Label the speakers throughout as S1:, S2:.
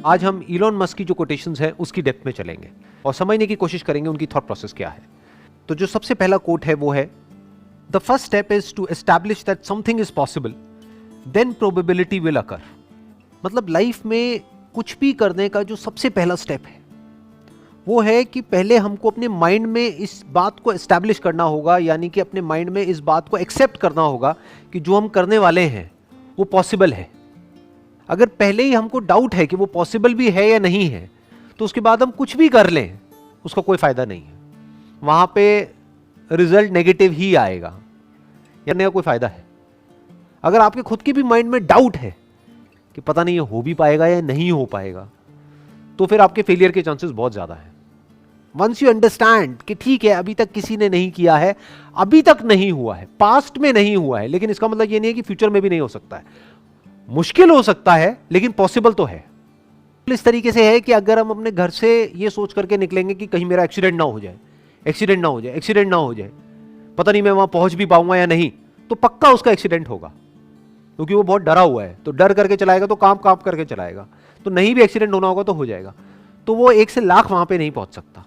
S1: आज हम Elon Musk की जो कोटेशंस है उसकी डेप्थ में चलेंगे और समझने की कोशिश करेंगे उनकी थॉट प्रोसेस क्या है। तो जो सबसे पहला कोट है वो है, the first step is to establish that something is possible, then probability will occur. मतलब लाइफ में कुछ भी करने का जो सबसे पहला स्टेप है वो है कि पहले हमको अपने माइंड में इस बात को एस्टैब्लिश करना होगा, यानी कि अपने माइंड में इस बात को एक्सेप्ट करना होगा कि जो हम करने वाले हैं वो पॉसिबल है। अगर पहले ही हमको डाउट है कि वो पॉसिबल भी है या नहीं है, तो उसके बाद हम कुछ भी कर लें उसका कोई फायदा नहीं है, वहां पे रिजल्ट नेगेटिव ही आएगा, करने का कोई फायदा है। अगर आपके खुद की भी माइंड में डाउट है कि पता नहीं ये हो भी पाएगा या नहीं हो पाएगा, तो फिर आपके फेलियर के चांसेस बहुत ज्यादा है। वंस यू अंडरस्टैंड कि ठीक है अभी तक किसी ने नहीं किया है, अभी तक नहीं हुआ है, पास्ट में नहीं हुआ है, लेकिन इसका मतलब ये नहीं है कि फ्यूचर में भी नहीं हो सकता है। मुश्किल हो सकता है लेकिन पॉसिबल तो है। इस तरीके से है कि अगर हम अपने घर से ये सोच करके निकलेंगे कि कहीं मेरा एक्सीडेंट ना हो जाए, एक्सीडेंट ना हो जाए, एक्सीडेंट ना हो जाए, पता नहीं मैं वहां पहुंच भी पाऊंगा या नहीं, तो पक्का उसका एक्सीडेंट होगा, क्योंकि वो बहुत डरा हुआ है। तो डर करके चलाएगा तो काम काम करके चलाएगा, तो नहीं भी एक्सीडेंट होना होगा तो हो जाएगा। तो वो 1 से लाख वहां पे नहीं पहुंच सकता।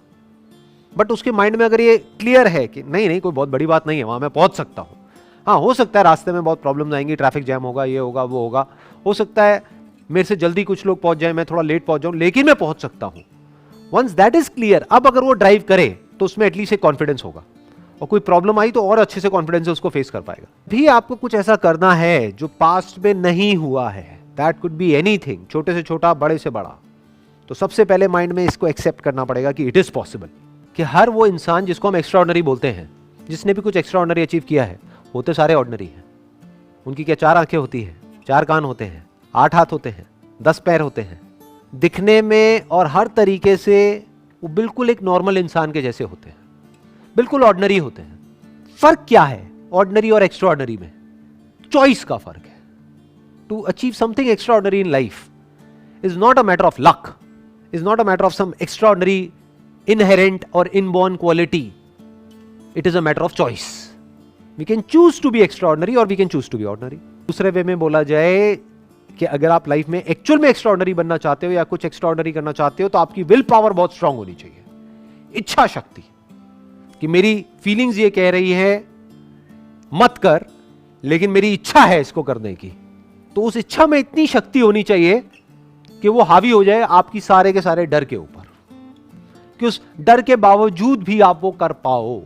S1: बट उसके माइंड में अगर ये क्लियर है कि नहीं नहीं कोई बहुत बड़ी बात नहीं है, वहां मैं पहुंच सकता हूं। हाँ, हो सकता है रास्ते में बहुत प्रॉब्लम्स आएंगी, ट्रैफिक जैम होगा, ये होगा वो होगा, हो सकता है मेरे से जल्दी कुछ लोग पहुंच जाए, मैं थोड़ा लेट पहुंच जाऊं, लेकिन मैं पहुंच सकता हूं। वंस दैट इज क्लियर, अब अगर वो ड्राइव करे तो उसमें एटलीस्ट एक कॉन्फिडेंस होगा, और कोई प्रॉब्लम आई तो और अच्छे से कॉन्फिडेंस से उसको फेस कर पाएगा। भी आपको कुछ ऐसा करना है जो पास्ट में नहीं हुआ है, दैट कुड बी एनीथिंग, छोटे से छोटा, बड़े से बड़ा, तो सबसे पहले माइंड में इसको एक्सेप्ट करना पड़ेगा कि इट इज पॉसिबल। कि हर वो इंसान जिसको हम एक्स्ट्राऑर्डिनरी बोलते हैं, जिसने भी कुछ एक्स्ट्राऑर्डिनरी अचीव किया है, होते सारे ऑर्डिनरी हैं। उनकी क्या 4 आंखें होती हैं, 4 कान होते हैं, 8 हाथ होते हैं, 10 पैर होते हैं, दिखने में और हर तरीके से वो बिल्कुल एक नॉर्मल इंसान के जैसे होते हैं, बिल्कुल ऑर्डिनरी होते हैं। फर्क क्या है ऑर्डिनरी और एक्स्ट्राऑर्डिनरी में? चॉइस का फर्क है। To achieve something extraordinary in life is not a matter of luck, is not a matter of some extraordinary inherent or inborn quality. It is a matter of choice. We can choose to be extraordinary or we can choose to be ordinary. दूसरे वे में बोला जाए कि अगर आप life में actual में extraordinary बनना चाहते हो या कुछ एक्स्ट्राऑर्डिनरी करना चाहते हो, तो आपकी विल पावर बहुत स्ट्रांग होनी चाहिए, इच्छा शक्ति, कि मेरी फीलिंग्स ये कह रही है मत कर, लेकिन मेरी इच्छा है इसको करने की। तो उस इच्छा में इतनी शक्ति होनी चाहिए कि वो हावी हो जाए आपकी सारे के सारे डर के ऊपर, कि उस डर के बावजूद भी आप वो कर पाओ।